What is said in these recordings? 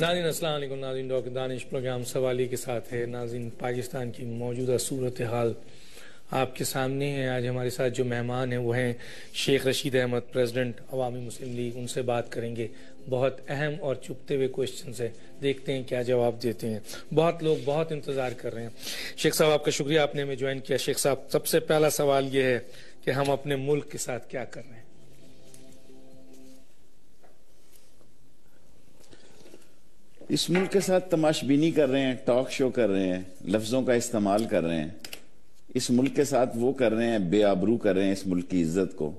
ناظرین السلام علیکم. ناظرین ڈاکٹر دانش پروگرام سوالی کے ساتھ ہے. ناظرین پاکستان کی موجودہ صورتحال آپ کے سامنے ہے. آج ہمارے ساتھ جو مہمان ہیں وہ ہیں شیخ رشید احمد, پریزیڈنٹ عوامی مسلم لیگ. ان سے بات کریں گے. بہت اہم اور چھپتے ہوئے کوشچنز ہیں, دیکھتے ہیں کیا جواب دیتے ہیں. بہت لوگ بہت انتظار کر رہے ہیں. شیخ صاحب آپ کا شکریہ, آپ نے ہمیں جوائن کیا. شیخ صاحب سب سے پہلا سوال یہ ہے کہ ہم اپنے ملک کے ساتھ کیا کر رہے ہیں؟ اس ملک کے ساتھ تماش بینی کر رہے ہیں, ٹاک شو کر رہے ہیں, لفظوں کا استعمال کر رہے ہیں. اس ملک کے ساتھ وہ کر رہے ہیں, بے آبرو کر رہے ہیں اس ملک کی عزت کو.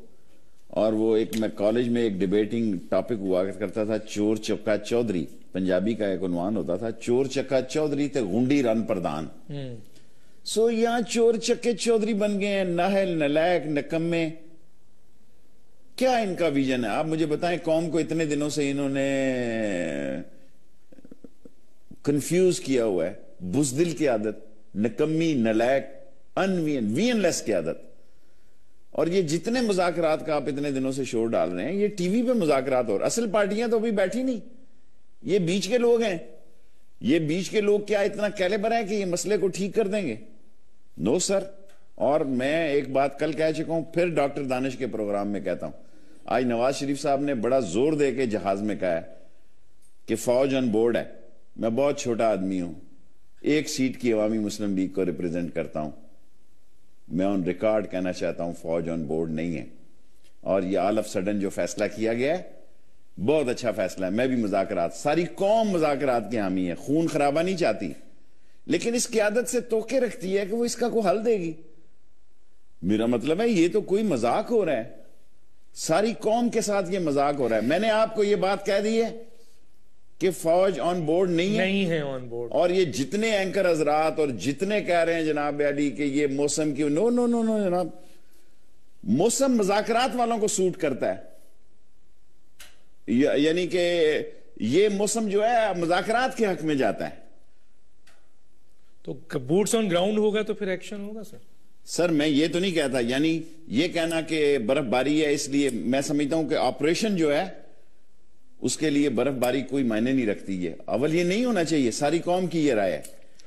اور وہ میں کالج میں ایک ڈیبیٹنگ ٹاپک ہوا کرتا تھا, چور چکا چودھری, پنجابی کا ایک عنوان ہوتا تھا, چور چکا چودھری تے گنڈی رن پردان. سو یہاں چور چکے چودھری بن گئے ہیں, ناہل نلائق نکمے. کیا ان کا ویژن ہے آپ مجھے بتائیں. قوم کو اتنے دنوں سے انہوں نے کنفیوز کیا ہوا ہے. بزدل کی عادت, نکمی, نلائق, وین لیس کی عادت. اور یہ جتنے مذاکرات کا آپ اتنے دنوں سے شور ڈال رہے ہیں, یہ ٹی وی پہ مذاکرات ہو رہے ہیں. اصل پارٹیاں تو ابھی بیٹھی نہیں, یہ بیچ کے لوگ ہیں. یہ بیچ کے لوگ کیا اتنا کیلیبر ہے کہ یہ مسئلے کو ٹھیک کر دیں گے؟ نو سر. اور میں ایک بات کل کہہ چکا ہوں, پھر ڈاکٹر دانش کے پروگرام میں کہتا ہوں. آج نواز شریف صاحب نے بڑا زور دے کے جہاز میں کہا ہے کہ فوج آن بورڈ ہے. میں بہت چھوٹا آدمی ہوں, 1 سیٹ کی عوامی مسلم لیگ کو ریپریزنٹ کرتا ہوں. میں آن ریکارڈ کہنا چاہتا ہوں فوج آن بورڈ نہیں ہے. اور یہ آل آف سڈن جو فیصلہ کیا گیا ہے بہت اچھا فیصلہ ہے. میں بھی مذاکرات, ساری قوم مذاکرات کے حامی ہے, خون خرابہ نہیں چاہتی, لیکن اس قیادت سے توقع رکھتی ہے کہ وہ اس کا کوئی حل دے گی. میرا مطلب ہے یہ تو کوئی مذاق ہو رہا ہے, ساری قوم کے ساتھ یہ مذاق ہو رہا ہے. میں نے آپ کو یہ بات کہہ دی ہے کہ فوج آن بورڈ نہیں ہے آن بورڈ. اور یہ جتنے اینکر حضرات اور جتنے کہہ رہے ہیں جناب علی کہ یہ موسم کی, نو نو نو نو جناب, موسم مذاکرات والوں کو سوٹ کرتا ہے. یعنی کہ یہ موسم جو ہے مذاکرات کے حق میں جاتا ہے. تو بوٹس آن گراؤنڈ ہوگا تو پھر ایکشن ہوگا سر. سر میں یہ تو نہیں کہتا, یعنی یہ کہنا کہ برف باری ہے اس لیے میں سمجھتا ہوں کہ آپریشن جو ہے اس کے لیے برف باری کوئی معنی نہیں رکھتی. ہے اول یہ نہیں ہونا چاہیے, ساری قوم کی یہ رائے ہے.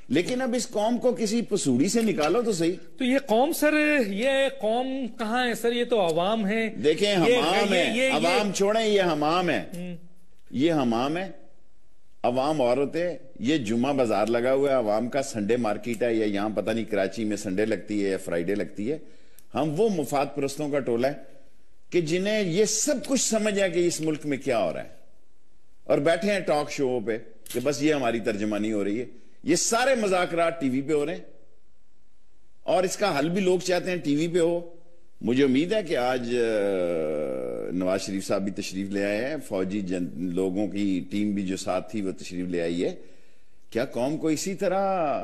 لیکن اب اس قوم کو کسی پسوڑی سے نکالو تو صحیح. تو یہ قوم سر, یہ قوم کہاں ہے سر؟ یہ تو عوام ہے. دیکھیں حمام ہے, عوام چھوڑیں, یہ حمام ہے, یہ حمام ہے. عوام عورت ہے, یہ جمعہ بازار لگا ہوا ہے عوام کا, سنڈے مارکیٹ ہے, یا یہاں پتہ نہیں کراچی میں سنڈے لگتی ہے یا فرائیڈے لگتی ہے. ہم وہ مفاد پرستوں کا ٹولہ ہے کہ جنہیں یہ سب کچھ سمجھ ہے کہ اس ملک میں کیا ہو رہا ہے, اور بیٹھے ہیں ٹاک شو پہ کہ بس یہ ہماری ترجمانی ہو رہی ہے. یہ سارے مذاکرات ٹی وی پہ ہو رہے ہیں, اور اس کا حل بھی لوگ چاہتے ہیں ٹی وی پہ ہو. مجھے امید ہے کہ آج نواز شریف صاحب بھی تشریف لے آئے ہیں, فوجی لوگوں کی ٹیم بھی جو ساتھ تھی وہ تشریف لے آئی ہے. کیا قوم کو اسی طرح,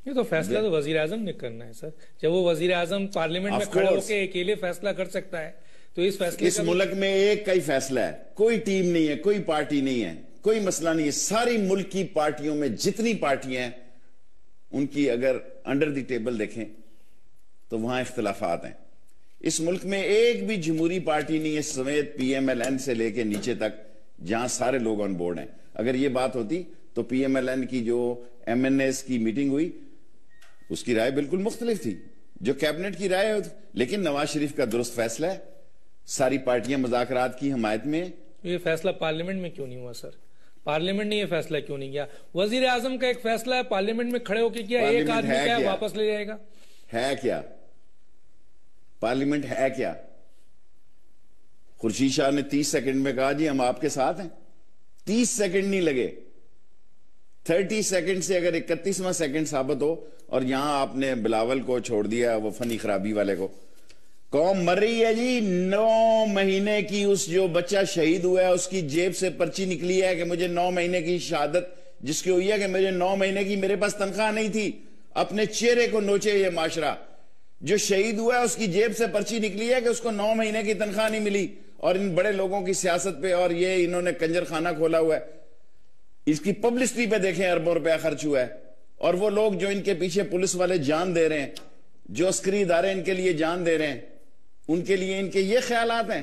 یہ تو فیصلہ تو وزیر اعظم نے کرنا ہے سر. جب وہ وزیر اعظم پارلیمنٹ میں کھڑے ہو کے اکیلے فیصلہ کر سکتا ہے تو اس فیصلے اس ملک میں ایک کا ہی فیصلہ ہے, کوئی ٹیم نہیں ہے, کوئی پارٹی نہیں ہے, کوئی مسئلہ نہیں ہے. ساری ملک کی پارٹیوں میں جتنی پارٹیاں ہیں ان کی اگر انڈر دی ٹیبل دیکھیں تو وہاں اختلافات ہیں. اس ملک میں ایک بھی جمہوری پارٹی نہیں ہے سمیت پی ایم ایل این سے لے کے نیچے تک جہاں سارے لوگ آن بورڈ ہیں. اگر یہ بات ہوتی تو پی ایم ایل این کی جو ایم این ایس کی میٹنگ ہوئی اس کی رائے بالکل مختلف تھی جو کیبنٹ کی رائے ہوتی. لیکن نواز شریف کا درست فیصلہ ہے, ساری پارٹیاں مذاکرات کی حمایت میں. یہ فیصلہ پارلیمنٹ میں کیوں نہیں ہوا سر؟ پارلیمنٹ نے یہ فیصلہ کیوں نہیں کیا؟ وزیر اعظم کا ایک فیصلہ ہے, پارلیمنٹ میں کھڑے ہو کے کیا, ایک آدمی کیا واپس لے جائے گا؟ ہے کیا پارلیمنٹ ہے کیا؟ خورشید شاہ نے 30 سیکنڈ میں کہا جی ہم آپ کے ساتھ ہیں. 30 سیکنڈ نہیں لگے, 30 سیکنڈ سے اگر 31واں سیکنڈ ثابت ہو. اور یہاں آپ نے بلاول کو چھوڑ دیا, وہ فنی خرابی والے کو. قوم مر رہی ہے جی, 9 مہینے کی اس جو بچہ شہید ہوا ہے اس کی جیب سے پرچی نکلی ہے کہ مجھے 9 مہینے کی شہادت جس کی ہوئی ہے کہ مجھے 9 مہینے کی میرے پاس تنخواہ نہیں تھی. اپنے چہرے کو نوچے یہ معاشرہ. جو شہید ہوا ہے اس کی جیب سے پرچی نکلی ہے کہ اس کو 9 مہینے کی تنخواہ نہیں ملی. اور ان بڑے لوگوں کی سیاست پہ اور یہ انہوں نے کنجر خانہ کھولا ہوا ہے. اس کی پبلسٹی پہ دیکھیں اربوں روپیہ خرچ ہوا ہے. اور وہ لوگ جو ان کے پیچھے پولیس والے جان دے رہے ہیں, جو عسکری ادارے ان کے لیے جان دے رہے ہیں, ان کے لیے ان کے یہ خیالات ہیں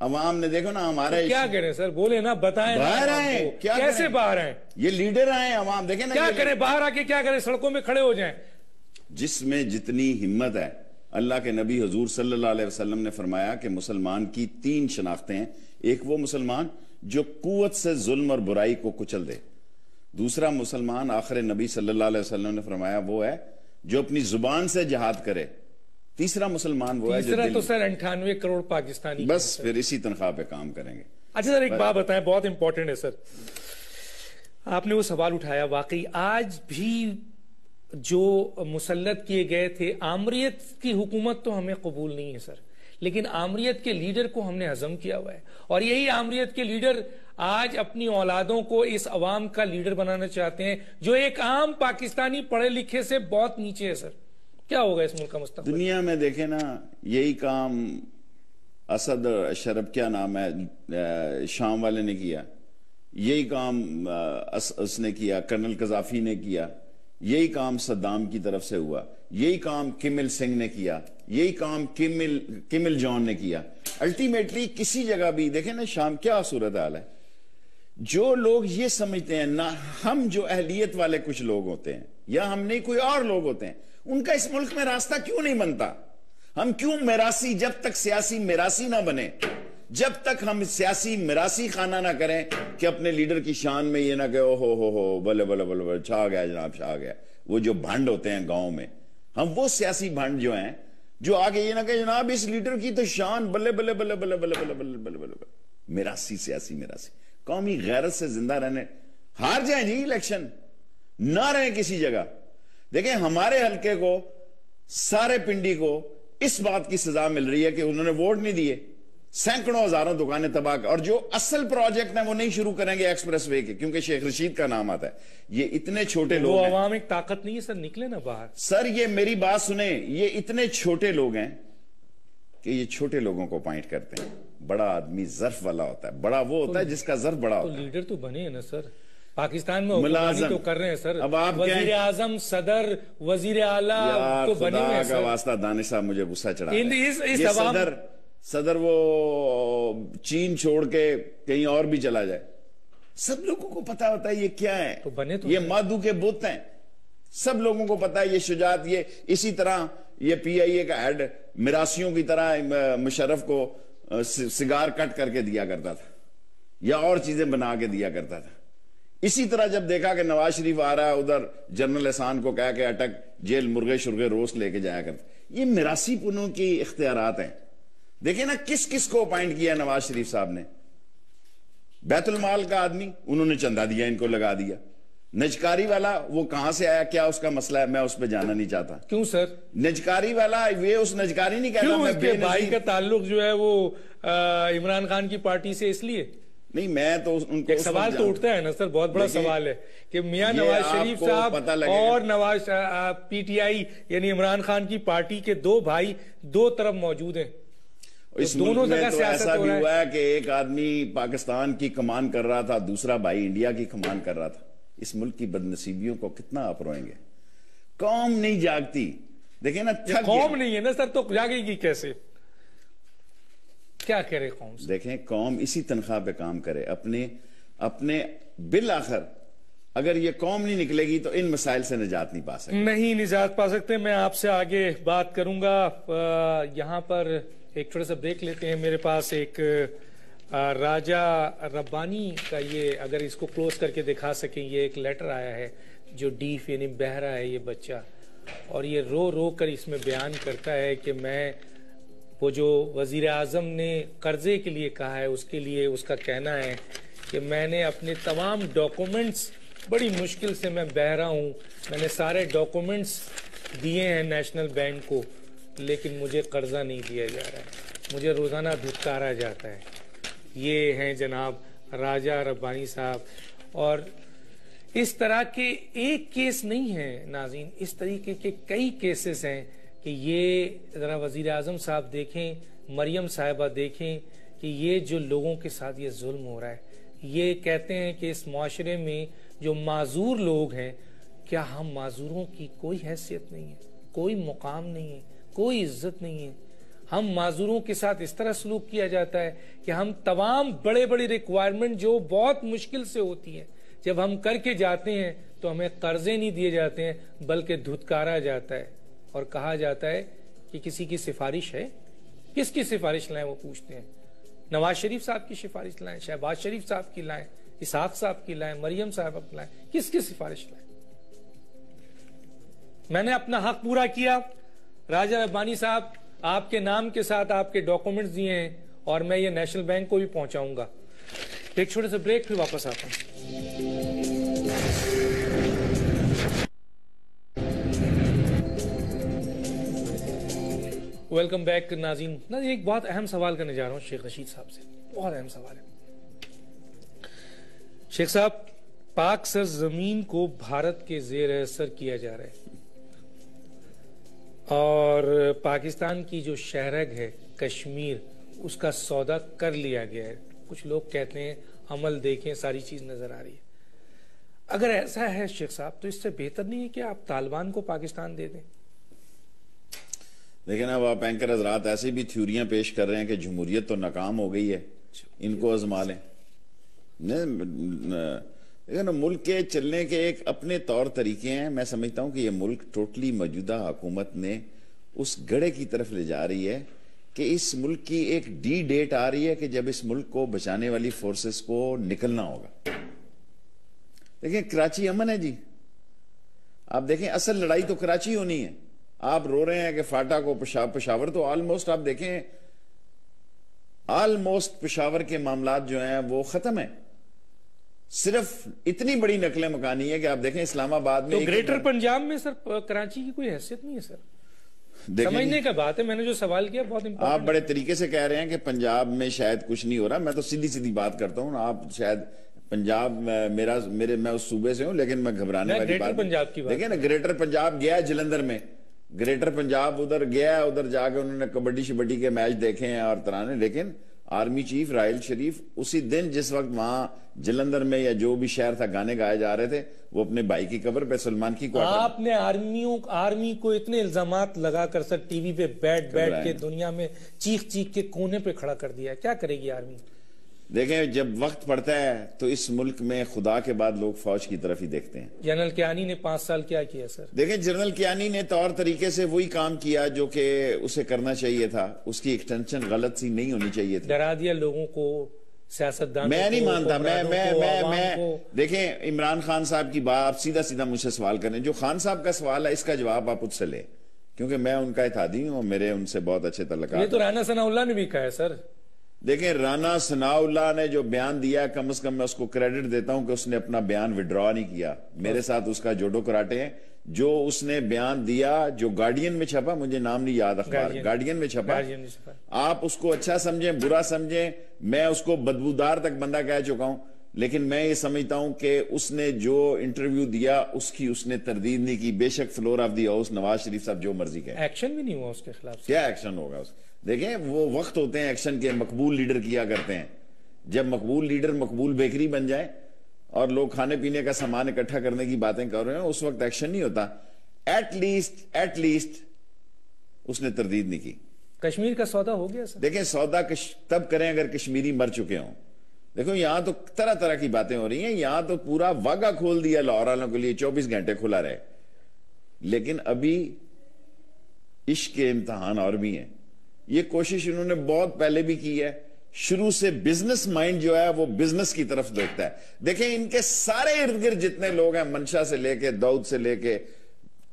عوام نے دیکھو نا ہمارے کیا کریں سر؟ بولے نا، بتائیں باہر آئیں، کیسے باہر آئیں؟ یہ لیڈر آئیں، عوام دیکھیں نا کیا کریں؟ باہر آ کے کیا کریں؟ سڑکوں میں کھڑے ہو جائیں؟ جس میں جتنی ہمت ہے، اللہ کے نبی حضور صلی اللہ علیہ وسلم نے فرمایا کہ مسلمان کی 3 شناختیں ہیں. ایک وہ مسلمان جو قوت سے ظلم اور برائی کو کچل دے. دوسرا مسلمان، آخر نبی صلی اللہ علیہ وسلم نے فرمایا، وہ ہے جو اپنی زبان سے جہاد کرے. تیسرا مسلمان وہ ہے جو تیسرا دل، تو سر 98 کروڑ پاکستانی بس پھر اسی تنخواہ پہ کام کریں گے. اچھا سر، ایک بات بتائیں، بہت امپورٹنٹ ہے سر. آپ نے وہ سوال اٹھایا، واقعی آج بھی جو مسلط کیے گئے تھے، آمریت کی حکومت تو ہمیں قبول نہیں ہے سر، لیکن آمریت کے لیڈر کو ہم نے ہضم کیا ہوا ہے. اور یہی آمریت کے لیڈر آج اپنی اولادوں کو اس عوام کا لیڈر بنانا چاہتے ہیں جو ایک عام پاکستانی پڑھے لکھے سے بہت نیچے ہے. سر کیا ہوگا اس ملک کا مستقبل؟ دنیا میں دیکھیں نا، یہی کام اسد شرب، کیا نام ہے، شام والے نے کیا. یہی کام اس نے کیا، کرنل قذافی نے کیا. یہی کام صدام کی طرف سے ہوا. یہی کام کم il سنگھ نے کیا. یہی کام کم il جون نے کیا. الٹیمیٹلی کسی جگہ بھی دیکھیں نا شام کیا صورتحال ہے. جو لوگ یہ سمجھتے ہیں نہ ہم جو اہلیت والے کچھ لوگ ہوتے ہیں یا ہم نہیں کوئی اور لوگ ہوتے ہیں، ان کا اس ملک میں راستہ کیوں نہیں بنتا؟ ہم کیوں میراثی، جب تک سیاسی میراثی نہ بنے، جب تک ہم سیاسی میراثی خانہ نہ کریں کہ اپنے لیڈر کی شان میں یہ نہ کہ او ہو بلے بلے بلے بلے چھا گیا جناب، چھا گیا. وہ جو بھنڈ ہوتے ہیں گاؤں میں، ہم وہ سیاسی بھنڈ جو ہیں جو آگے یہ نہ کہ جناب اس لیڈر کی تو شان بلے بلے بلے بلے بلے بلے بلے بلے بلے. میراثی، سیاسی میراثی. قومی غیرت سے زندہ رہنے، ہار جائیں جی الیکشن، نہ رہیں کسی جگہ. دیکھیں ہمارے حلقے کو، سارے پنڈی کو اس بات کی سزا مل رہی ہے کہ انہوں نے ووٹ نہیں دیے. سینکڑوں ہزاروں دکانیں تباہ کر، اور جو اصل پروجیکٹ ہیں وہ نہیں شروع کریں گے ایکسپریس وے کے، کیونکہ شیخ رشید کا نام آتا ہے. یہ اتنے چھوٹے لوگ ہیں. وہ عوام ایک طاقت نہیں ہے سر، نکلے نا باہر. سر یہ میری بات سنیں، یہ اتنے چھوٹے لوگ ہیں کہ یہ چھوٹے لوگوں کو پوائنٹ کرتے ہیں. بڑا آدمی ظرف والا ہوتا ہے، بڑا وہ ہوتا ہے جس کا ظرف بڑا ہوتا ہے. لیڈر تو بنے ہیں نا سر، پاکستان میں حکمرانی تو کر رہے ہیں سر. اب آپ وزیر اعظم، صدر، وزیر اعلیٰ تو بنے ہوئے ہیں. خدا کا واسطہ دانش صاحب مجھے غصہ چڑھا ہے. صدر وہ چین چھوڑ کے کہیں اور بھی چلا جائے، سب لوگوں کو پتا ہوتا ہے یہ کیا ہے. یہ مادو کے بت ہیں، سب لوگوں کو پتا ہے یہ شجاعت. یہ اسی طرح یہ پی آئی اے کا ہیڈ میراثیوں کی طرح مشرف کو سگار کٹ کر کے دیا کرتا تھا یا اور چیزیں بنا کے دیا کرتا تھا. اسی طرح جب دیکھا کہ نواز شریف آ رہا ہے، ادھر جنرل احسان کو کہہ کے اٹک جیل مرغے شرغے روسٹ لے کے جایا کرتا. یہ میراثی پنوں کی اختیارات ہیں. دیکھیں نا کس کس کو اپائنٹ کیا نواز شریف صاحب نے. بیت المال کا آدمی، انہوں نے چندہ دیا، ان کو لگا دیا. نجکاری والا وہ کہاں سے آیا، کیا اس کا مسئلہ ہے، میں اس پہ جانا نہیں چاہتا. کیوں سر؟ نجکاری والا یہ اس نجکاری نہیں کہتا. کیوں؟ اس کے بھائی کا تعلق جو ہے وہ عمران خان کی پارٹی سے، اس لیے نہیں. میں تو ان کو سوال تو اٹھتا ہے نا سر، بہت بڑا سوال ہے کہ میاں نواز شریف صاحب اور نواز پی ٹی آئی یعنی عمران خان کی پارٹی کے 2 بھائی 2 طرف موجود ہیں. اس ملک میں تو ایسا بھی ہوا ہے کہ ایک آدمی پاکستان کی کمان کر رہا تھا، دوسرا بھائی انڈیا کی کمان کر رہا تھا. اس ملک کی بدنصیبیوں کو کتنا آپ روئیں گے. قوم نہیں جاگتی. دیکھیں نا قوم نہیں ہے نا سر، تو جاگے گی کیسے؟ کیا کرے قوم؟ دیکھیں قوم اسی تنخواہ پہ کام کرے. اپنے بالآخر اگر یہ قوم نہیں نکلے گی تو ان مسائل سے نجات نہیں پا سکتے. نہیں نجات پا سکتے. میں آپ سے آگے بات کروں گا. یہاں پر ایک تھوڑا سا بریک لیتے ہیں. میرے پاس ایک راجہ ربانی کا، یہ اگر اس کو کلوز کر کے دکھا سکیں، یہ ایک لیٹر آیا ہے جو ڈیف یعنی بہرا ہے یہ بچہ، اور یہ رو رو کر اس میں بیان کرتا ہے کہ میں وہ جو وزیر اعظم نے قرضے کے لیے کہا ہے اس کے لیے اس کا کہنا ہے کہ میں نے اپنے تمام ڈاکومنٹس، بڑی مشکل سے میں بہرا ہوں، میں نے سارے ڈاکومنٹس دیے ہیں نیشنل بینک کو، لیکن مجھے قرضہ نہیں دیا جا رہا ہے، مجھے روزانہ دھتکارا جاتا ہے. یہ ہیں جناب راجہ ربانی صاحب. اور اس طرح کے ایک کیس نہیں ہے ناظرین، اس طریقے کے کئی کیسز ہیں کہ یہ ذرا وزیر اعظم صاحب دیکھیں، مریم صاحبہ دیکھیں کہ یہ جو لوگوں کے ساتھ یہ ظلم ہو رہا ہے. یہ کہتے ہیں کہ اس معاشرے میں جو معذور لوگ ہیں، کیا ہم معذوروں کی کوئی حیثیت نہیں ہے، کوئی مقام نہیں ہے، کوئی عزت نہیں ہے. ہم معذوروں کے ساتھ اس طرح سلوک کیا جاتا ہے کہ ہم تمام بڑے بڑی ریکوائرمنٹ جو بہت مشکل سے ہوتی ہیں جب ہم کر کے جاتے ہیں تو ہمیں قرضے نہیں دیے جاتے ہیں بلکہ دھتکارا جاتا ہے اور کہا جاتا ہے کہ کسی کی سفارش ہے. کس کی سفارش لائیں وہ پوچھتے ہیں. نواز شریف صاحب کی سفارش لائیں, شہباز شریف صاحب کی لائیں, اسحاق صاحب کی لائیں, مریم صاحب کی لائیں, کس کی سفارش لائیں؟ میں نے اپنا حق پورا کیا. راجہ ربانی صاحب آپ کے نام کے ساتھ آپ کے ڈاکومنٹس دیے ہیں اور میں یہ نیشنل بینک کو بھی پہنچاؤں گا. ایک چھوٹے سے بریک پھر واپس آتا ہوں. ویلکم بیک ناظرین. ایک بہت اہم سوال کرنے جا رہا ہوں شیخ رشید صاحب سے. بہت اہم سوال ہے. شیخ صاحب, پاک سرزمین کو بھارت کے زیر اثر کیا جا رہا ہے اور پاکستان کی جو شہرگ ہے کشمیر, اس کا سودا کر لیا گیا ہے. کچھ لوگ کہتے ہیں عمل دیکھیں ساری چیز نظر آ رہی ہے. اگر ایسا ہے شیخ صاحب تو اس سے بہتر نہیں ہے کہ آپ طالبان کو پاکستان دے دیں؟ لیکن اب آپ اینکر حضرات ایسی بھی تھیوریاں پیش کر رہے ہیں کہ جمہوریت تو ناکام ہو گئی ہے, ان کو آزما لیں. لیکن ملک کے چلنے کے ایک اپنے طور طریقے ہیں. میں سمجھتا ہوں کہ یہ ملک ٹوٹلی موجودہ حکومت نے اس گڑھے کی طرف لے جا رہی ہے کہ اس ملک کی ایک ڈی ڈیٹ آ رہی ہے کہ جب اس ملک کو بچانے والی فورسز کو نکلنا ہوگا. دیکھیں کراچی امن ہے جی. آپ دیکھیں اصل لڑائی تو کراچی ہونی ہے. آپ رو رہے ہیں کہ فاٹا کو پشاور, تو آلموسٹ آپ دیکھیں آلموسٹ پشاور کے معاملات جو ہیں وہ ختم ہیں. صرف اتنی بڑی نقل مکانی ہے کہ آپ دیکھیں اسلام آباد میں تو گریٹر پنجاب میں سر کراچی کی کوئی حیثیت نہیں ہے سر. سمجھنے کا بات ہے. میں نے جو سوال کیا بہت امپورٹنٹ. آپ بڑے طریقے سے کہہ رہے ہیں کہ پنجاب میں شاید کچھ نہیں ہو رہا. میں تو سیدھی بات کرتا ہوں. آپ شاید پنجاب میں اس صوبے سے ہوں, لیکن میں گھبرانے والی بات دیکھیں نا. گریٹر پنجاب گیا ہے جلندر میں. گریٹر پنجاب ادھر گیا ہے, ادھر جا کے انہوں نے کبڈی شبڈی کے میچ دیکھے ہیں اور ترانے. لیکن آرمی چیف راحیل شریف اسی دن جس وقت وہاں جلندر میں یا جو بھی شہر تھا گانے گائے جا رہے تھے, وہ اپنے بھائی کی قبر پہ سلمان کی کوارٹر. آپ نے آرمی کو اتنے الزامات لگا کر سر ٹی وی پہ بیٹھ کے دنیا میں چیخ کے کونے پہ کھڑا کر دیا ہے. کیا کرے گی آرمی؟ دیکھیں جب وقت پڑتا ہے تو اس ملک میں خدا کے بعد لوگ فوج کی طرف ہی دیکھتے ہیں. جنرل کیانی نے 5 سال کیا کیا سر؟ دیکھیں جنرل کیانی نے طور طریقے سے وہی کام کیا جو کہ اسے کرنا چاہیے تھا. اس کی ایکسٹینشن غلط سی نہیں ہونی چاہیے تھی. ڈرا دیا لوگوں کو, سیاستدانوں کو. میں نہیں مانتا. میں دیکھیں عمران خان صاحب کی بات, آپ سیدھا مجھ سے سوال کریں. جو خان صاحب کا سوال ہے اس کا جواب آپ خود سے لیں, کیونکہ میں ان کا اتحادی ہوں اور میرے ان سے بہت اچھے تعلقات. یہ تو رانا ثناء اللہ نے بھی کہا ہے سر. دیکھیں رانا ثناء اللہ نے جو بیان دیا, کم از کم میں اس کو کریڈٹ دیتا ہوں کہ اس نے اپنا بیان وڈرا نہیں کیا. میرے ساتھ اس کا جوڈو کراٹے ہیں. جو اس نے بیان دیا, جو گارڈین میں چھپا, مجھے نام نہیں یاد اخبار, گارڈین میں چھپا, آپ اس کو اچھا سمجھیں برا سمجھیں, میں اس کو بدبودار تک بندہ کہہ چکا ہوں. لیکن میں یہ سمجھتا ہوں کہ اس نے جو انٹرویو دیا اس نے تردید نہیں کی. بے شک floor of the house Nawaz Sharif صاحب جو مرضی کہیں, ایکشن بھی نہیں ہوا اس کے خلاف. کیا ایکشن ہوگا اس؟ دیکھیں وہ وقت ہوتے ہیں ایکشن کے. مقبول لیڈر کیا کرتے ہیں. جب مقبول لیڈر مقبول بیکری بن جائے اور لوگ کھانے پینے کا سامان اکٹھا کرنے کی باتیں کر رہے ہیں, اس وقت ایکشن نہیں ہوتا. ایٹ لیسٹ اس نے تردید نہیں کی. کشمیر کا سودا ہو گیا سر. دیکھیں سودا تب کریں اگر کشمیری مر چکے ہوں. دیکھو یہاں تو طرح کی باتیں ہو رہی ہیں. یہاں تو پورا واگا کھول دیا لاہور والوں کے لیے, 24 گھنٹے کھلا رہے. لیکن ابھی عشق کے امتحان اور بھی ہیں. یہ کوشش انہوں نے بہت پہلے بھی کی ہے. شروع سے بزنس مائنڈ جو ہے وہ بزنس کی طرف دیکھتا ہے. دیکھیں ان کے سارے ارد گرد جتنے لوگ ہیں, منشا سے لے کے داؤد سے لے کے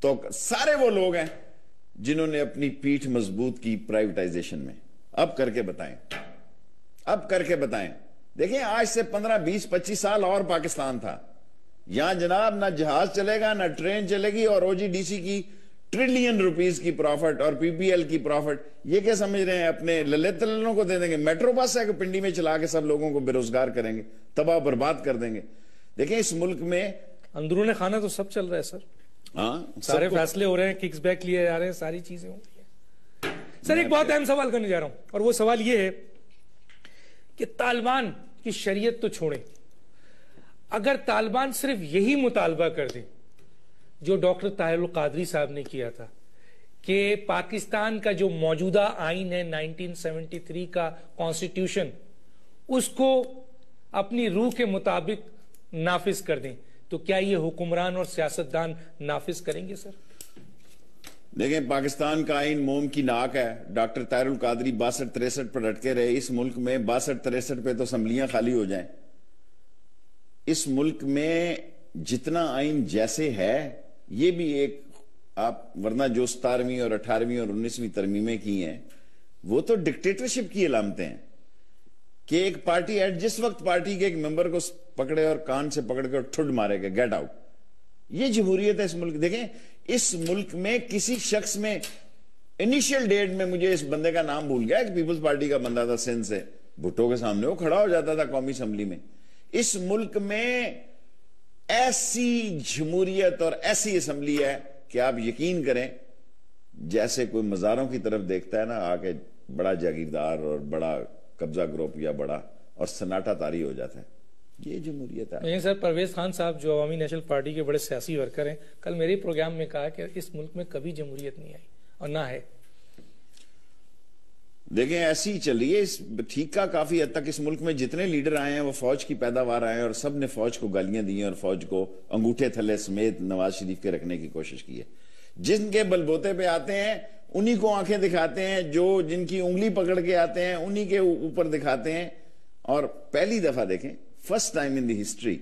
تو سارے وہ لوگ ہیں جنہوں نے اپنی پیٹھ مضبوط کی پرائیویٹائزیشن میں. اب کر کے بتائیں. دیکھیں آج سے 15 20 25 سال اور پاکستان تھا. یہاں جناب نہ جہاز چلے گا, نہ ٹرین چلے گی, اور او جی ڈی سی کی ٹریلین روپیز کی پروفٹ اور پی پی ایل کی پروفٹ. یہ کیا سمجھ رہے ہیں اپنے للت تلنوں کو دے دیں گے؟ میٹرو بس ہے کہ پنڈی میں چلا کے سب لوگوں کو بے روزگار کریں گے, تباہ برباد کر دیں گے. دیکھیں اس ملک میں اندرون خانہ تو سب چل رہا ہے سر. ہاں سارے فیصلے ہو رہے ہیں, ککس بیک لیے جا رہے ہیں, ساری چیزیں ہو رہی ہیں. سر ایک بہت اہم سوال کرنے جا رہا ہوں, اور وہ سوال یہ ہے کہ طالبان کی شریعت تو چھوڑیں, اگر طالبان صرف یہی مطالبہ کر دیں جو ڈاکٹر طاہر القادری صاحب نے کیا تھا کہ پاکستان کا جو موجودہ آئین ہے 1973 کا کانسٹیٹیوشن، اس کو اپنی روح کے مطابق نافذ کر دیں، تو کیا یہ حکمران اور سیاستدان نافذ کریں گے سر؟ دیکھیں، پاکستان کا آئین موم کی ناک ہے. ڈاکٹر طاہر القادری 62-63 پر اٹکے رہے. اس ملک میں 62-63 پہ تو اسمبلیاں خالی ہو جائیں. اس ملک میں جتنا آئین جیسے ہے، یہ بھی ایک آپ ورنہ جو 17ویں اور 18ویں اور 19ویں ترمیمیں کی ہیں، وہ تو ڈکٹیٹرشپ کی علامتیں ہیں کہ ایک پارٹی ایٹ جس وقت پارٹی کے ایک ممبر کو پکڑے اور کان سے پکڑ کے اور ٹھڈ مارے گا، گیٹ آؤٹ. یہ جمہوریت ہے اس ملک. دیکھیں، اس ملک میں کسی شخص میں انیشیل ڈیٹ میں، مجھے اس بندے کا نام بھول گیا، ایک پیپلز پارٹی کا بندہ تھا سندھ سے، بھٹو کے سامنے وہ کھڑا ہو جاتا تھا قومی اسمبلی میں. اس ملک میں ایسی جمہوریت اور ایسی اسمبلی ہے کہ آپ یقین کریں، جیسے کوئی مزاروں کی طرف دیکھتا ہے نا آ کے، بڑا جاگیردار اور بڑا قبضہ گروپ یا بڑا، اور سناٹا طاری ہو جاتا ہے. یہ جمہوریت ہے. لیکن سر، پرویز خان صاحب جو عوامی نیشنل پارٹی کے بڑے سیاسی ورکر ہیں، کل میرے پروگرام میں کہا کہ اس ملک میں کبھی جمہوریت نہیں آئی اور نہ ہے. دیکھیں، ایسی ہی چل رہی ہے. ٹھیک کا کافی حد تک اس ملک میں جتنے لیڈر آئے ہیں وہ فوج کی پیداوار آئے ہیں، اور سب نے فوج کو گالیاں دی ہیں اور فوج کو انگوٹھے تھلے سمیت نواز شریف کے رکھنے کی کوشش کی ہے. جن کے بلبوتے پہ آتے ہیں انہی کو آنکھیں دکھاتے ہیں، جو جن کی انگلی پکڑ کے آتے ہیں انہی کے اوپر دکھاتے ہیں. اور پہلی دفعہ دیکھیں، first time in the history,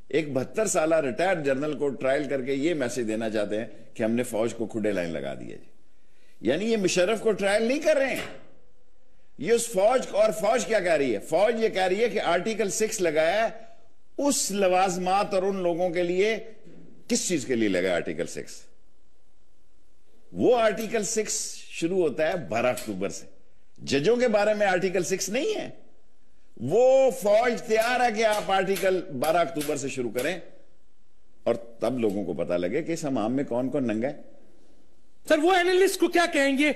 ایک 72 سالہ ریٹائرڈ جنرل کو ٹرائل کر کے یہ میسج دینا چاہتے ہیں کہ ہم نے فوج کو کھڈے لائن لگا دیا جی. یعنی یہ مشرف کو ٹرائل نہیں کر رہے ہیں، یہ اس فوج کو. اور فوج کیا کہہ رہی ہے؟ فوج یہ کہہ رہی ہے کہ آرٹیکل 6 لگایا ہے اس لوازمات اور ان لوگوں کے لیے. کس چیز کے لیے لگا آرٹیکل 6؟ وہ آرٹیکل 6 شروع ہوتا ہے 12 اکتوبر سے. ججوں کے بارے میں آرٹیکل 6 نہیں ہے. وہ فوج تیار ہے کہ آپ آرٹیکل 12 اکتوبر سے شروع کریں، اور تب لوگوں کو پتا لگے کہ اس حمام میں کون کون ننگا ہے. سر، وہ اینالسٹ کو کیا کہیں گے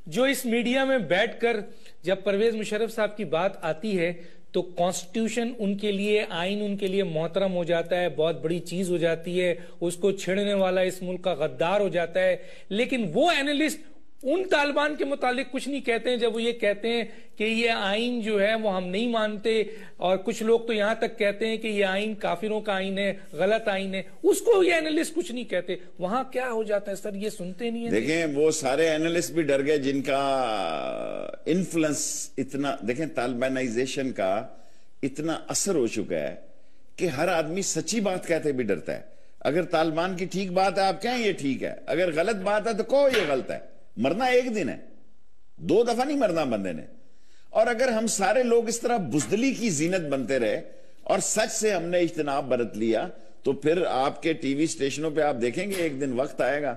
جو اس میڈیا میں بیٹھ کر جب پرویز مشرف صاحب کی بات آتی ہے تو کانسٹیٹیوشن ان کے لیے، آئین ان کے لیے محترم ہو جاتا ہے، بہت بڑی چیز ہو جاتی ہے، اس کو چھیڑنے والا اس ملک کا غدار ہو جاتا ہے. لیکن وہ اینالسٹ ان طالبان کے متعلق کچھ نہیں کہتے ہیں جب وہ یہ کہتے ہیں کہ یہ آئین جو ہے وہ ہم نہیں مانتے، اور کچھ لوگ تو یہاں تک کہتے ہیں کہ یہ آئین کافروں کا آئین ہے، غلط آئین ہے. اس کو یہ اینالسٹ کچھ نہیں کہتے. وہاں کیا ہو جاتا ہے سر؟ یہ سنتے نہیں ہیں. دیکھیں، وہ سارے اینالسٹ بھی ڈر گئے جن کا انفلوئنس اتنا، دیکھیں طالبانائزیشن کا اتنا اثر ہو چکا ہے کہ ہر آدمی سچی بات کہتے بھی ڈرتا ہے. اگر طالبان کی ٹھیک بات ہے آپ کہیں یہ ٹھیک ہے، اگر غلط بات ہے تو کہو یہ غلط ہے. مرنا ایک دن ہے، 2 دفعہ نہیں مرنا بندے نے. اور اگر ہم سارے لوگ اس طرح بزدلی کی زینت بنتے رہے اور سچ سے ہم نے اجتناب برت لیا، تو پھر آپ کے ٹی وی اسٹیشنوں پہ آپ دیکھیں گے ایک دن وقت آئے گا،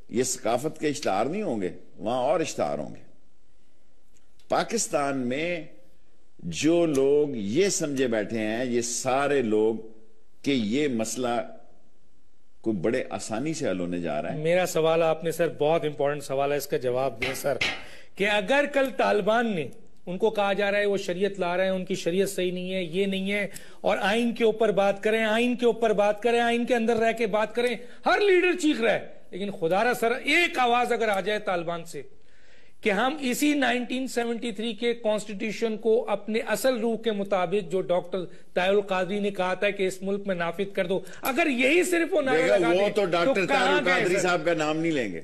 یہ ثقافت کے اشتہار نہیں ہوں گے، وہاں اور اشتہار ہوں گے. پاکستان میں جو لوگ یہ سمجھے بیٹھے ہیں، یہ سارے لوگ، کہ یہ مسئلہ کوئی بڑے آسانی سے حل ہونے جا رہا ہے. میرا سوال آپ نے سر بہت امپورٹنٹ سوال ہے، اس کا جواب دیں سر. کہ اگر کل طالبان نے، ان کو کہا جا رہا ہے وہ شریعت لا رہے ہیں، ان کی شریعت صحیح نہیں ہے، یہ نہیں ہے، اور آئین کے اوپر بات کریں، آئین کے اوپر بات کریں، آئین کے اندر رہ کے بات کریں، ہر لیڈر چیخ رہا ہے. لیکن خدا را سر ایک آواز اگر آ جائے طالبان سے کہ ہم اسی 1973 کے کانسٹیٹیوشن کو اپنے اصل روح کے مطابق جو ڈاکٹر طاہر القادری نے کہا تھا کہ اس ملک میں نافذ کر دو، اگر یہی صرف وہ نعرہ لگا دیں، وہ تو ڈاکٹر طاہر القادری صاحب کا نام نہیں لیں گے.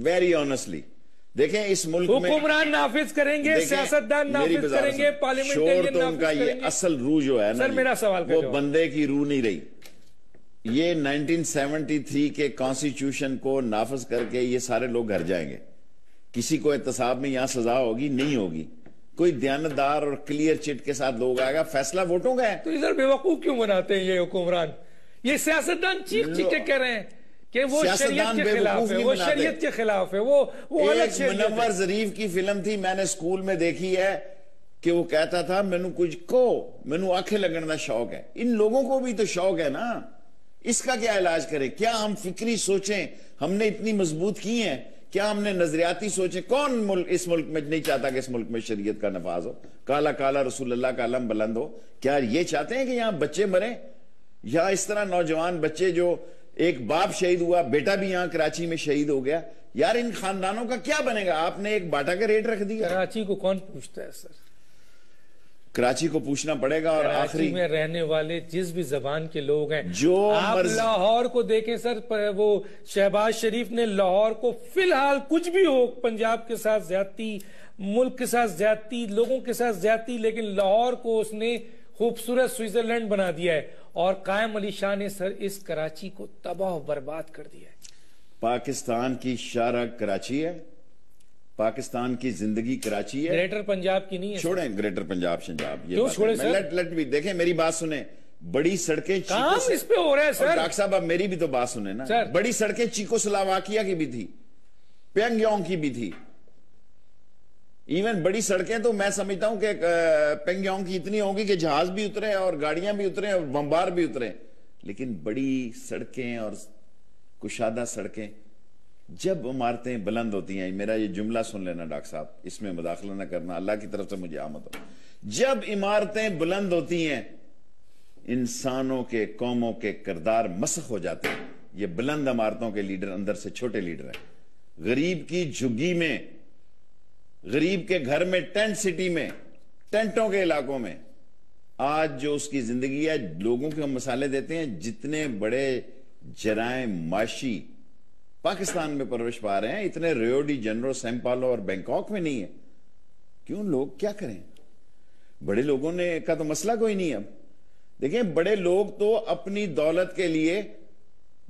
ویری آنیسٹلی دیکھیں، اس ملک میں حکمران نافذ کریں گے، سیاستدان نافذ کریں گے، پارلیمنٹرین نافذ کریں گے. یہ اصل روح جو ہے نا، سر میرا سوال کا وہ جواب. بندے کی روح نہیں رہی. یہ 1973 کے کانسٹیٹیوشن کو نافذ کر کے یہ سارے لوگ گھر جائیں گے. کسی کو احتساب میں یہاں سزا ہوگی نہیں ہوگی. کوئی دیانتدار اور کلیئر چٹ کے ساتھ لوگ آئے گا، فیصلہ ووٹوں کا ہے. تو ادھر بے وقوف کیوں بناتے ہیں یہ حکمران؟ یہ سیاستدان چیخ چیخ کے کہہ رہے ہیں کہ وہ شریعت کے خلاف ہے، وہ شریعت کے خلاف ہے، وہ الگ شریعت ہے. منور ظریف کی فلم تھی، میں نے اسکول میں دیکھی ہے، کہ وہ کہتا تھا مینو کچھ کو مینو آنکھیں لگنے کا شوق ہے. ان لوگوں کو بھی تو شوق ہے نا. اس کا کیا علاج کریں؟ کیا ہم فکری سوچیں ہم نے اتنی مضبوط کی ہیں؟ کیا ہم نے نظریاتی سوچیں؟ کون اس ملک میں نہیں چاہتا کہ اس ملک میں شریعت کا نفاذ ہو، کالا کالا رسول اللہ کا علم بلند ہو؟ کیا یہ چاہتے ہیں کہ یہاں بچے مریں، یا اس طرح نوجوان بچے جو ایک باپ شہید ہوا, بیٹا بھی یہاں کراچی میں شہید ہو گیا. یار ان خاندانوں کا کیا بنے گا؟ آپ نے ایک باٹا کا ریٹ رکھ دیا. کراچی کو کون پوچھتا ہے سر؟ کراچی کو پوچھنا پڑے گا. اور کراچی میں رہنے والے جس بھی زبان کے لوگ ہیں, جو آپ لاہور کو دیکھیں سر, وہ شہباز شریف نے لاہور کو فی الحال کچھ بھی ہو, پنجاب کے ساتھ زیادتی, ملک کے ساتھ زیادتی, لوگوں کے ساتھ زیادتی, لیکن لاہور کو اس نے خوبصورت سوئٹزرلینڈ بنا دیا ہے. اور قائم علی شاہ نے سر اس کراچی کو تباہ و برباد کر دیا ہے. پاکستان کی شارع کراچی ہے, پاکستان کی زندگی کراچی ہے, گریٹر پنجاب کی نہیں ہے. چھوڑیں گریٹر پنجاب شنجاب, کیوں چھوڑیں سر؟ لٹ بھی دیکھیں, میری بات سنیں. بڑی سڑکیں کام اس پہ ہو رہا ہے سر. ڈاکٹر صاحب اب میری بھی تو بات سنیں نا. بڑی سڑکیں چیکو سلوواکیہ کی بھی تھی, پینگ یونگ کی بھی تھی. ایون بڑی سڑکیں تو میں سمجھتا ہوں کہ پینگ یونگ کی اتنی ہوگی کہ جہاز بھی اترے اور گاڑیاں بھی اترے اور بمبار بھی اترے. لیکن بڑی سڑکیں اور کشادہ سڑکیں, جب عمارتیں بلند ہوتی ہیں, میرا یہ جملہ سن لینا ڈاکٹر صاحب, اس میں مداخلہ نہ کرنا, اللہ کی طرف سے مجھے آمد ہو. جب عمارتیں بلند ہوتی ہیں, انسانوں کے, قوموں کے کردار مسخ ہو جاتے ہیں. یہ بلند عمارتوں کے لیڈر اندر سے چھوٹے لیڈر ہیں. غریب کی جھگی میں, غریب کے گھر میں, ٹینٹ سٹی میں, ٹینٹوں کے علاقوں میں آج جو اس کی زندگی ہے, لوگوں کو ہم مسالے دیتے ہیں. جتنے بڑے جرائم معاشی پاکستان میں پرورش پا رہے ہیں, اتنے ریو ڈی جنرو, سیم پالو اور بینکاک میں نہیں ہے. کیوں؟ لوگ کیا کریں؟ بڑے لوگوں نے کا تو مسئلہ کوئی نہیں. اب دیکھیں, بڑے لوگ تو اپنی دولت کے لیے,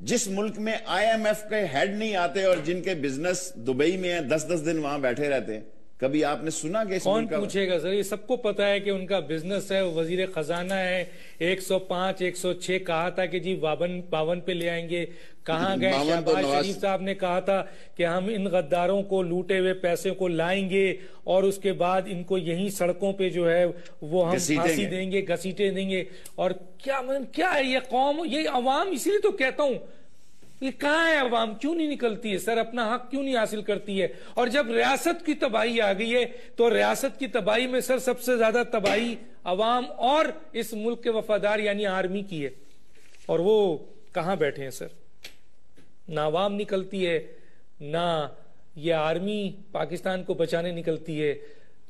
جس ملک میں آئی ایم ایف کے ہیڈ نہیں آتے اور جن کے بزنس دبئی میں ہیں, 10-10 دن وہاں بیٹھے رہتے ہیں, کبھی آپ نے سنا کہ کون پوچھے گا سر؟ یہ سب کو پتا ہے کہ ان کا بزنس ہے, وزیر خزانہ ہے. 105 106 کہا تھا کہ جی 52 پہ لے آئیں گے. کہاں گئے؟ شہباز شریف صاحب نے کہا تھا کہ ہم ان غداروں کو لوٹے ہوئے پیسے کو لائیں گے اور اس کے بعد ان کو یہیں سڑکوں پہ جو ہے وہ ہم پھانسی دیں گے, گھسیٹیں دیں گے. اور کیا ہے یہ قوم, یہ عوام, اسی لیے تو کہتا ہوں یہ کہاں ہے عوام, کیوں نہیں نکلتی ہے سر, اپنا حق کیوں نہیں حاصل کرتی ہے؟ اور جب ریاست کی تباہی آ گئی ہے تو ریاست کی تباہی میں سر سب سے زیادہ تباہی عوام اور اس ملک کے وفادار یعنی آرمی کی ہے. اور وہ کہاں بیٹھے ہیں سر؟ نہ عوام نکلتی ہے, نہ یہ آرمی پاکستان کو بچانے نکلتی ہے.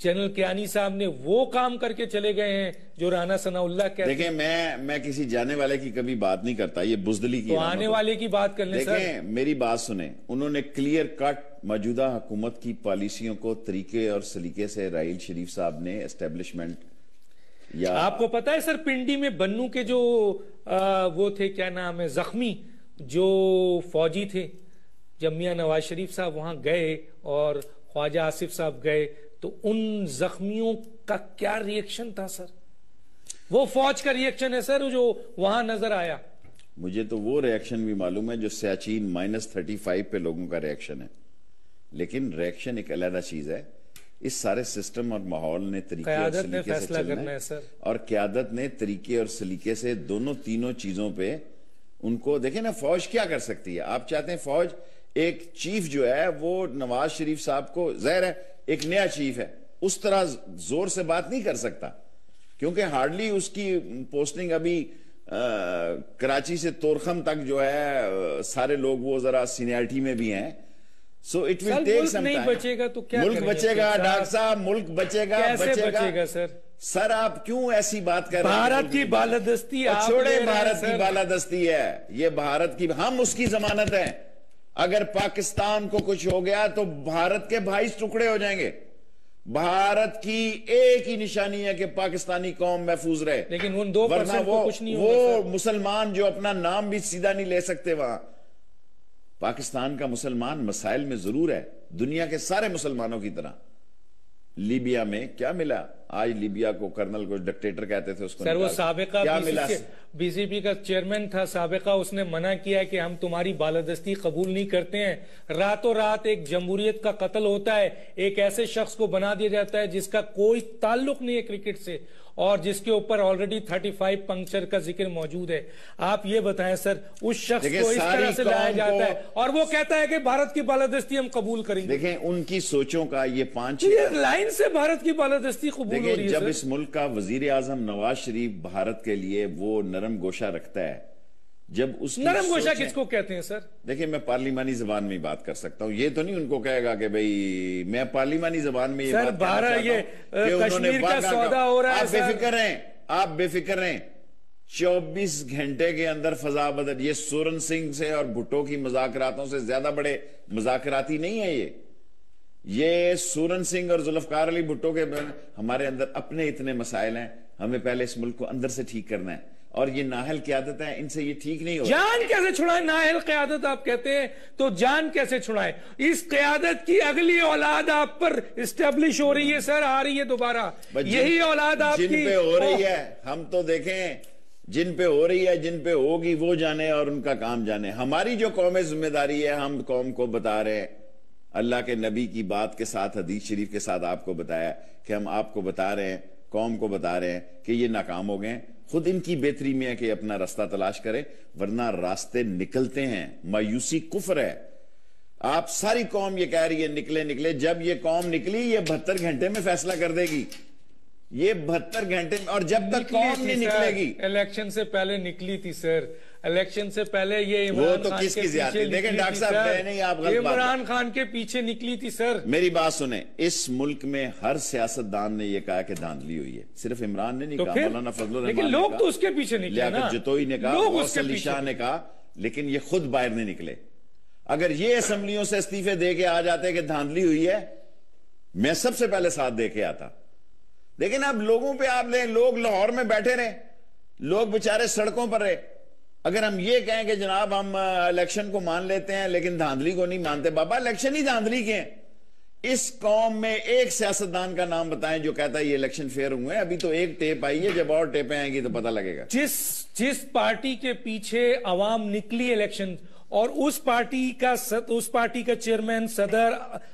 جنرل کیانی صاحب نے وہ کام کر کے چلے گئے ہیں جو رانا ثناء اللہ کہتے ہیں. دیکھیں, میں کسی جانے والے کی کبھی بات نہیں کرتا, یہ بزدلی کی. تو آنے والے کی بات کر لیں سر. دیکھیں, میری بات سنیں. انہوں نے کلیئر کٹ موجودہ حکومت کی پالیسیوں کو طریقے اور سلیقے سے راحیل شریف صاحب نے اسٹیبلشمنٹ, یا آپ کو پتا ہے سر پنڈی میں بنو کے جو وہ تھے, کیا نام ہے, زخمی جو فوجی تھے, جب میاں نواز شریف صاحب وہاں گئے اور خواجہ آصف صاحب گئے تو ان زخمیوں کا کیا ریئیکشن تھا سر؟ وہ فوج کا ریئیکشن ہے سر جو وہاں نظر آیا. مجھے تو وہ ریئیکشن بھی معلوم ہے جو سیاچین -35 پہ لوگوں کا ریئیکشن ہے. لیکن ریئیکشن ایک علیحدہ چیز ہے. اس سارے سسٹم اور ماحول نے طریقے اور سلیقے سے چلنا ہے سر, اور قیادت نے طریقے اور سلیقے سے دونوں تینوں چیزوں پہ ان کو دیکھیں نا. فوج کیا کر سکتی ہے؟ آپ چاہتے ہیں فوج, ایک چیف جو ہے وہ نواز شریف صاحب کو, ظاہر ہے ایک نیا چیف ہے, اس طرح زور سے بات نہیں کر سکتا کیونکہ ہارڈلی اس کی پوسٹنگ ابھی کراچی سے تورخم تک جو ہے سارے لوگ وہ ذرا سینیئرٹی میں بھی ہیں. So it will take some time. بچے گا تو کیا ملک بچے گا ڈاکٹر صاحب, ملک بچے گا. کیسے بچے گا سر؟ سر آپ کیوں ایسی بات کر رہے ہیں؟ بھارت کی بالادستی, چھوڑے بھارت کی بالادستی ہے, یہ بھارت کی, ہم اس کی ضمانت ہیں. اگر پاکستان کو کچھ ہو گیا تو بھارت کے 22 ٹکڑے ہو جائیں گے. بھارت کی ایک ہی نشانی ہے کہ پاکستانی قوم محفوظ رہے. لیکن ان 2% کو کچھ نہیں ہوگا. وہ مسلمان جو اپنا نام بھی سیدھا نہیں لے سکتے وہاں. پاکستان کا مسلمان مسائل میں ضرور ہے دنیا کے سارے مسلمانوں کی طرح. لیبیا میں کیا ملا؟ آج لیبیا کو کرنل کو ڈکٹیٹر کہتے تھے, اس کو سر وہ سابقہ کیا ملا؟ بی جے پی کا چیئرمین تھا سابقہ, اس نے منع کیا کہ ہم تمہاری بالادستی قبول نہیں کرتے ہیں. راتوں رات ایک جمہوریت کا قتل ہوتا ہے, ایک ایسے شخص کو بنا دیا جاتا ہے جس کا کوئی تعلق نہیں ہے کرکٹ سے اور جس کے اوپر آلریڈی 35 پنکچر کا ذکر موجود ہے. آپ یہ بتائیں سر, اس شخص کو اس طرح سے لایا جاتا ہے اور وہ کہتا ہے کہ بھارت کی بالادستی ہم قبول کریں گے. دیکھیں ان کی سوچوں کا یہ 5 لائن سے بھارت کی بالادستی قبول ہو رہی ہے. جب اس ملک کا وزیر اعظم نواز شریف بھارت کے لیے وہ نرم گوشہ رکھتا ہے, جب اس کی نرم گوشہ سوچیں- کس کو کہتے ہیں سر؟ دیکھیں میں پارلیمانی زبان میں ہی بات کر سکتا ہوں، یہ تو نہیں ان کو کہے گا کہ بھئی میں پارلیمانی زبان میں یہ سر بات کہنا بارہ چاہتا یہ ہوں کہ انہوں نے کشمیر کا واقعہ سودا ہو رہا ہے آپ بے فکر رہیں، آپ بے فکر رہیں، 24 گھنٹے کے اندر فضا بدل، یہ سورن سنگھ سے اور بھٹو کی مذاکراتوں سے زیادہ بڑے مذاکراتی نہیں ہے یہ سورن سنگھ اور ذوالفقار علی بھٹو کے ہمارے اندر اپنے اتنے مسائل ہیں، ہمیں پہلے اس ملک کو اندر سے ٹھیک کرنا ہے، اور یہ نااہل قیادت ہے، ان سے یہ ٹھیک نہیں ہوگا۔ جان کیسے چھڑائیں؟ نااہل قیادت آپ کہتے ہیں تو جان کیسے چھڑائیں؟ اس قیادت کی اگلی اولاد آپ پر اسٹیبلش ہو رہی ہے سر، آ رہی ہے دوبارہ، یہی اولاد آپ کی جن پہ ہو رہی ہے، ہم تو دیکھیں جن پہ ہو رہی ہے، جن پہ ہوگی وہ جانے اور ان کا کام جانے۔ ہماری جو قوم ذمہ داری ہے، ہم قوم کو بتا رہے ہیں، اللہ کے نبی کی بات کے ساتھ، حدیث شریف کے ساتھ آپ کو بتایا کہ ہم آپ کو بتا رہے ہیں، قوم کو بتا رہے ہیں کہ یہ ناکام ہو گئے ہیں، خود ان کی بہتری میں ہے کہ اپنا راستہ تلاش کریں، ورنہ راستے نکلتے ہیں، مایوسی کفر ہے۔ آپ ساری قوم یہ کہہ رہی ہے نکلے، جب یہ قوم نکلی یہ 72 گھنٹے میں فیصلہ کر دے گی، یہ 72 گھنٹے میں، اور جب تک قوم نہیں نکلے گی۔ الیکشن سے پہلے نکلی تھی سر، الیکشن سے پہلے یہ وہ عمران تو خان کس کے کی پیچھے زیادتی، دیکھیں نکلی ڈاکٹر تھی صاحب سر، کہہ نہیں، آپ غلط بات عمران خان کے پیچھے نکلی تھی سر۔ میری بات سنیں، اس ملک میں ہر سیاستدان نے یہ کہا کہ دھاندلی ہوئی ہے، صرف عمران نے نہیں کہا، مولانا فضل الرحمان لیکن لوگ تو اس کے پیچھے نکلے نا، لیاقت جتوئی نے کہا، غوث علی شاہ نے کہا، لیکن یہ خود باہر نہیں نکلے۔ اگر یہ اسمبلیوں سے استعفے دے کے آ جاتے کہ دھاندلی ہوئی ہے، میں سب سے پہلے ساتھ دے کے آتا۔ لیکن اب لوگوں پہ آپ لیں، لوگ لاہور میں بیٹھے رہے، لوگ بےچارے سڑکوں پر رہے۔ اگر ہم یہ کہیں کہ جناب ہم الیکشن کو مان لیتے ہیں لیکن دھاندلی کو نہیں مانتے، بابا الیکشن ہی دھاندلی کے ہیں۔ اس قوم میں ایک سیاستدان کا نام بتائیں جو کہتا ہے یہ الیکشن فیئر ہوئے ہیں؟ ابھی تو ایک ٹیپ آئی ہے، جب اور ٹیپیں آئیں گی تو پتہ لگے گا۔ جس پارٹی کے پیچھے عوام نکلی الیکشن، اور اس پارٹی کا چیئرمین، صدر،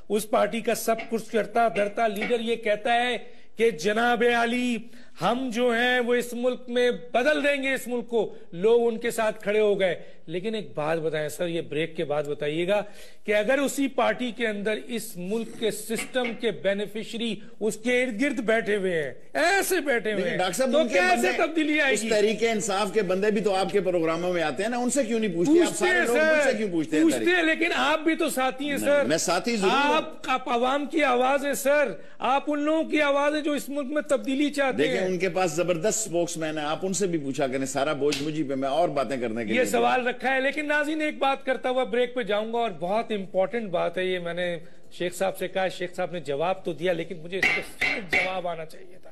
اس پارٹی کا سب کچھ کرتا دھرتا لیڈر یہ کہتا ہے کہ جناب علی ہم جو ہیں وہ اس ملک میں بدل دیں گے اس ملک کو، لوگ ان کے ساتھ کھڑے ہو گئے۔ لیکن ایک بات بتائیں سر، یہ بریک کے بعد بتائیے گا کہ اگر اسی پارٹی کے اندر اس ملک کے سسٹم کے بینیفیشری اس کے ارد گرد بیٹھے ہوئے ہیں، ایسے بیٹھے ہوئے ہیں، تو کیسے تبدیلی آئے گی؟ اس تحریک انصاف کے بندے بھی تو آپ کے پروگراموں میں آتے ہیں نا، ان سے کیوں نہیں پوچھتے؟ آپ سارے لوگ ان سے کیوں پوچھتے ہیں؟ لیکن آپ بھی تو ساتھی ہیں سر، میں ساتھی ضرور ہوں۔ آپ عوام کی آواز ہے سر، آپ ان لوگوں کی آواز ہے جو اس ملک میں تبدیلی چاہتے ہیں۔ دیکھیں ان کے پاس زبردست سپوکس مین ہے، آپ ان سے بھی پوچھا کریں، سارا بوجھ مجھے پہ، میں اور باتیں کرنے کے لیے یہ سوال رکھا ہے۔ لیکن ناظرین ایک بات کرتا ہوا بریک پہ جاؤں گا، اور بہت امپورٹنٹ بات ہے یہ، میں نے شیخ صاحب سے کہا، شیخ صاحب نے جواب تو دیا لیکن مجھے اس کا جواب آنا چاہیے تھا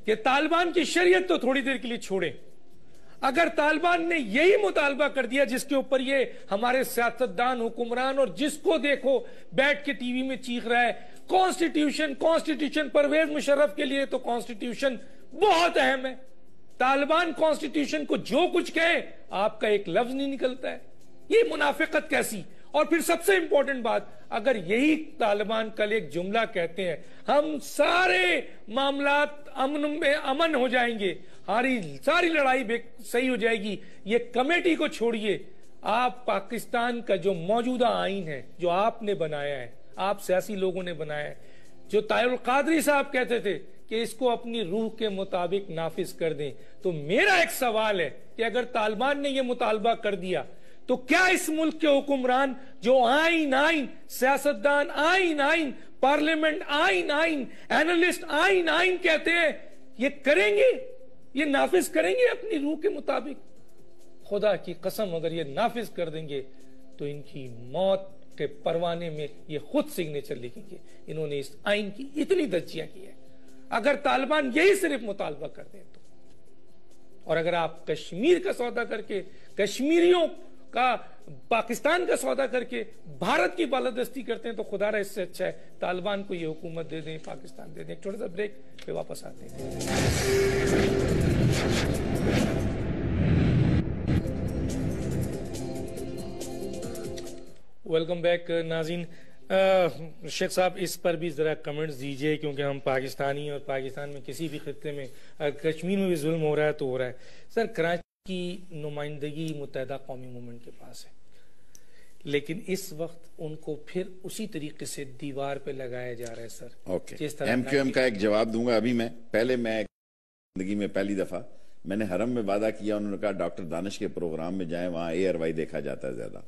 کہ طالبان کی شریعت تو تھوڑی دیر کے لیے چھوڑیں، اگر طالبان نے یہی مطالبہ کر دیا جس کے اوپر یہ ہمارے سیاستدان، حکمران، اور جس کو دیکھو بیٹھ کے ٹی وی میں چیخ رہا ہے کانسٹیٹیوشن، پرویز مشرف کے لیے تو کانسٹیٹیوشن بہت اہم ہے، طالبان کانسٹیٹیوشن کو جو کچھ کہے آپ کا ایک لفظ نہیں نکلتا ہے، یہ منافقت کیسی؟ اور پھر سب سے امپورٹنٹ بات، اگر یہی طالبان کل ایک جملہ کہتے ہیں ہم سارے معاملات امن ہو جائیں گے، ساری لڑائی صحیح ہو جائے گی، یہ کمیٹی کو چھوڑیے، آپ پاکستان کا جو موجودہ آئین ہے جو آپ نے بنایا ہے، آپ سیاسی لوگوں نے بنایا ہے، جو طاہر القادری صاحب کہتے تھے کہ اس کو اپنی روح کے مطابق نافذ کر دیں، تو میرا ایک سوال ہے کہ اگر طالبان نے یہ مطالبہ کر دیا تو کیا اس ملک کے حکمران جو آئین، سیاستدان آئین، پارلیمنٹ آئین، اینالسٹ آئین کہتے ہیں، یہ کریں گے، یہ نافذ کریں گے اپنی روح کے مطابق؟ خدا کی قسم اگر یہ نافذ کر دیں گے تو ان کی موت کے پروانے میں یہ خود سگنیچر لکھیں گے، انہوں نے اس آئین کی اتنی دھجیاں کی ہے۔ اگر طالبان یہی صرف مطالبہ کر دیں تو، اور اگر آپ کشمیر کا سودا کر کے، کشمیریوں کا، پاکستان کا سودا کر کے بھارت کی بالادستی کرتے ہیں تو خدا رہا اس سے اچھا ہے طالبان کو یہ حکومت دے دیں، پاکستان دے دیں۔ ایک چھوٹا سا بریک پہ واپس آتے ہیں۔ ویلکم بیک ناظرین، شیخ صاحب اس پر بھی ذرا کمنٹس دیجئے، کیونکہ ہم پاکستانی اور پاکستان میں کسی بھی خطے میں، کشمیر میں بھی ظلم ہو رہا ہے تو ہو رہا ہے۔ سر کراچی کی نمائندگی متحدہ قومی موومنٹ کے پاس ہے، لیکن اس وقت ان کو پھر اسی طریقے سے دیوار پہ لگایا جا رہا ہے سر۔ اوکے، ایم کیو ایم کا ایک جواب دوں گا ابھی میں، پہلے میں زندگی میں پہلی دفعہ میں نے حرم میں وعدہ کیا، انہوں نے کہا ڈاکٹر دانش کے پروگرام میں جائیں، وہاں ARY دیکھا جاتا ہے زیادہ۔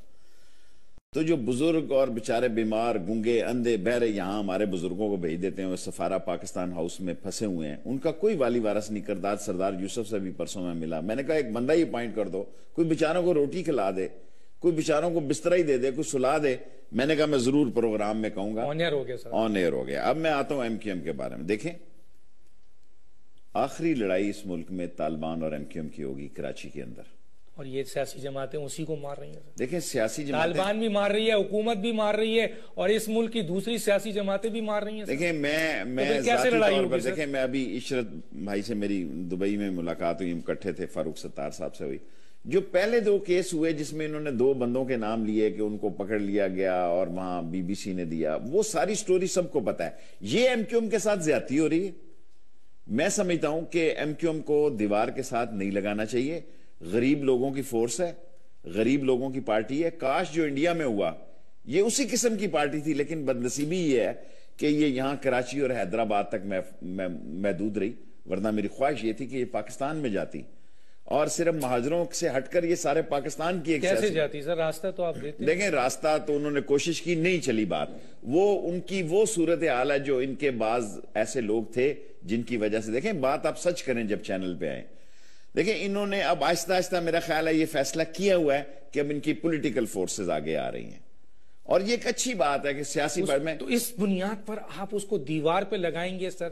تو جو بزرگ اور بیچارے بیمار، گنگے، اندھے، بہرے یہاں ہمارے بزرگوں کو بھیج دیتے ہیں، وہ سفارہ پاکستان ہاؤس میں پھنسے ہوئے ہیں، ان کا کوئی والی وارث نہیں۔ کردار سردار یوسف سے بھی پرسوں میں ملا، میں نے کہا ایک بندہ ہی اپوائنٹ کر دو، کوئی بیچاروں کو روٹی کھلا دے، کوئی بیچاروں کو بستر ہی دے دے، کوئی سلا دے۔ میں نے کہا میں ضرور پروگرام میں کہوں گا۔ آن ایئر ہو گیا سر، آن ایئر ہو گیا۔ اب میں آتا ہوں MQM کے بارے میں۔ دیکھیں، آخری لڑائی اس ملک میں طالبان اور MQM کی ہوگی کراچی کے اندر، اور یہ سیاسی جماعتیں اسی کو مار رہی ہیں سر۔ دیکھیں سیاسی جماعتیں، طالبان بھی مار رہی ہے، حکومت بھی مار رہی ہے، اور اس ملک کی دوسری سیاسی جماعتیں بھی مار رہی ہیں سر۔ دیکھیں میں کیسے ذاتی لڑائی طور ہوگی پر، سر؟ دیکھیں میں ابھی عشرت بھائی سے میری دبئی میں ملاقات ہوئی، ہم اکٹھے تھے، فاروق ستار صاحب سے ہوئی۔ جو پہلے 2 کیس ہوئے جس میں انہوں نے 2 بندوں کے نام لیے کہ ان کو پکڑ لیا گیا اور وہاں BBC نے دیا، وہ ساری سٹوری سب کو پتا ہے۔ یہ MQM کے ساتھ زیادتی ہو رہی ہے۔ میں سمجھتا ہوں کہ MQM کو دیوار کے ساتھ نہیں لگانا چاہیے۔ غریب لوگوں کی فورس ہے، غریب لوگوں کی پارٹی ہے۔ کاش جو انڈیا میں ہوا یہ اسی قسم کی پارٹی تھی، لیکن بدنصیبی یہ ہے کہ یہ یہاں کراچی اور حیدرآباد تک محدود رہی، ورنہ میری خواہش یہ تھی کہ یہ پاکستان میں جاتی اور صرف مہاجروں سے ہٹ کر یہ سارے پاکستان کی ایک کیسے سیاسی، جاتی سر؟ راستہ تو آپ دیتے ہیں۔ دیکھیں راستہ تو انہوں نے کوشش کی، نہیں چلی بات۔ وہ ان کی وہ صورتحال ہے جو ان کے بعض ایسے لوگ تھے جن کی وجہ سے، دیکھیں بات آپ سچ کریں جب چینل پہ آئیں، دیکھیں انہوں نے اب آہستہ آہستہ میرا خیال ہے یہ فیصلہ کیا ہوا ہے کہ اب ان کی پولیٹیکل فورسز آگے آ رہی ہیں، اور یہ ایک اچھی بات ہے کہ سیاسی بار میں تو اس بنیاد پر آپ اس کو دیوار پہ لگائیں گے سر؟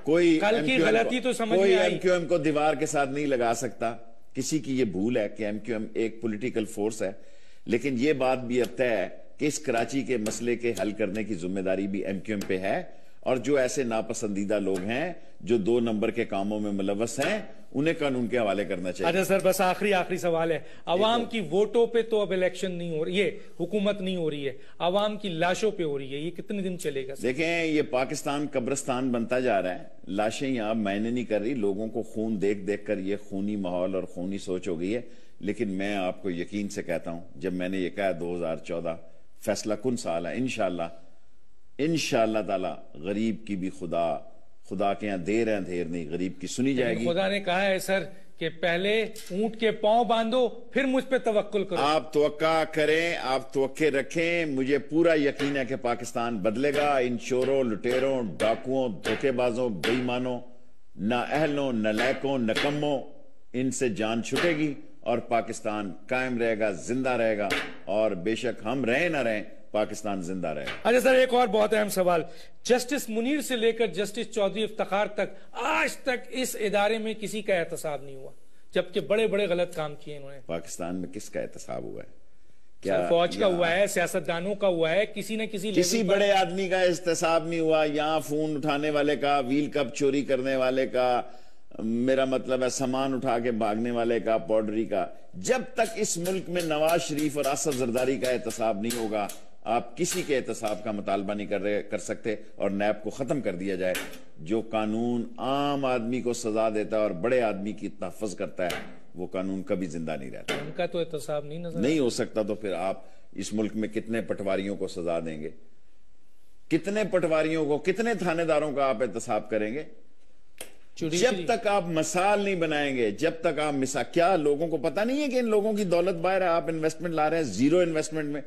کوئی کل کی غلطی تو سمجھ میں آئی۔ MQM کو دیوار کے ساتھ نہیں لگا سکتا۔ کسی کی یہ بھول ہے کہ MQM ایک پولیٹیکل فورس ہے، لیکن یہ بات بھی اب طے ہے کہ اس کراچی کے مسئلے کے حل کرنے کی ذمہ داری بھی MQM پہ ہے، اور جو ایسے ناپسندیدہ لوگ ہیں جو 2 نمبر کے کاموں میں ملوث ہیں انہیں قانون کے حوالے کرنا چاہیے۔ اچھا سر، بس آخری سوال ہے، عوام کی ووٹوں پہ تو اب الیکشن نہیں ہو رہی ہے، حکومت نہیں ہو رہی ہے، عوام کی لاشوں پہ ہو رہی ہے، یہ کتنے دن چلے گا سر؟ دیکھیں یہ پاکستان قبرستان بنتا جا رہا ہے، لاشیں یہاں معنی نہیں کر رہی، لوگوں کو خون دیکھ دیکھ کر یہ خونی ماحول اور خونی سوچ ہو گئی ہے۔ لیکن میں آپ کو یقین سے کہتا ہوں، جب میں نے یہ کہا 2014 فیصلہ کن سال ہے، انشاءاللہ تعالی غریب کی بھی خدا کے یہاں دیر ہے اندھیر نہیں، غریب کی سنی جائے گی۔ خدا نے کہا ہے سر کہ پہلے اونٹ کے پاؤں باندھو پھر مجھ پہ توکل کرو۔ آپ توقع کریں، آپ توقع رکھیں، مجھے پورا یقین ہے کہ پاکستان بدلے گا۔ ان چوروں، لٹیروں، ڈاکوؤں، دھوکے بازوں، بے ایمانوں، نااہلوں، نالائقوں، نکموں، ان سے جان چھٹے گی اور پاکستان قائم رہے گا، زندہ رہے گا، اور بے شک ہم رہیں نہ رہیں پاکستان زندہ رہے گا۔ اچھا سر، ایک اور بہت اہم سوال، جسٹس منیر سے لے کر جسٹس چودھری افتخار تک آج تک اس ادارے میں کسی کا احتساب نہیں ہوا، جبکہ بڑے بڑے غلط کام کیے انہوں نے۔ پاکستان میں کس کا احتساب ہوا ہے؟ سر فوج کا ہوا ہے، سیاستدانوں کا ہوا ہے، کسی نہ کسی بڑے آدمی کا احتساب نہیں ہوا، یہاں فون اٹھانے والے کا، ویل کپ چوری کرنے والے کا، میرا مطلب ہے سامان اٹھا کے بھاگنے والے کا، پاؤڈری کا۔ جب تک اس ملک میں نواز شریف اور اسد زرداری کا احتساب نہیں ہوگا، آپ کسی کے احتساب کا مطالبہ نہیں کر سکتے، اور نیب کو ختم کر دیا جائے۔ جو قانون عام آدمی کو سزا دیتا ہے اور بڑے آدمی کی تحفظ کرتا ہے، وہ قانون کبھی زندہ نہیں رہتا۔ ان کا تو احتساب نہیں ہو سکتا، تو پھر آپ اس ملک میں کتنے پٹواریوں کو سزا دیں گے؟ کتنے پٹواریوں کو، کتنے تھانے داروں کا آپ احتساب کریں گے؟ جب تک آپ مثال نہیں بنائیں گے، جب تک آپ کیا لوگوں کو پتہ نہیں ہے کہ ان لوگوں کی دولت باہر ہے، آپ انویسٹمنٹ لا رہے ہیں زیرو انویسٹمنٹ میں۔